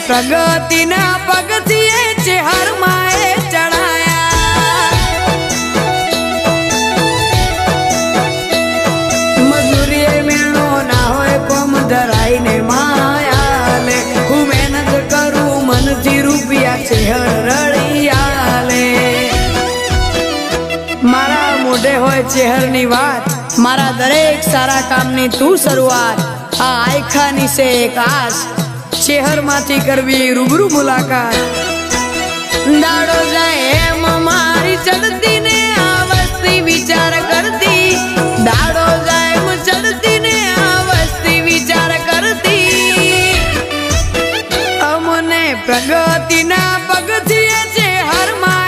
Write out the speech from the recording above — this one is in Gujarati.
પ્રગતિના પગથિયે ચેહર માએ ચડાયા મજૂરી મેળો ના હોય કોમ ધરાઈને માયા લે હું મહેનત કરું મનથી રૂપિયા ચેહર રળિયાલે મારા મોઢે હોય ચેહરની વાત મારા દરેક સારા કામની તું શરૂઆત આ આયખાની સે એક આસ ચેહર માંથી કરવી રૂબરૂ મુલાકાત દાડો જાય એમ મારી ચડતી ને આ વસ્તી વિચાર કરતી દાડો જાય એમ ચડતી ને આ વસ્તી વિચાર કરતી અમને પ્રગતિના પગથિયે ચેહર માં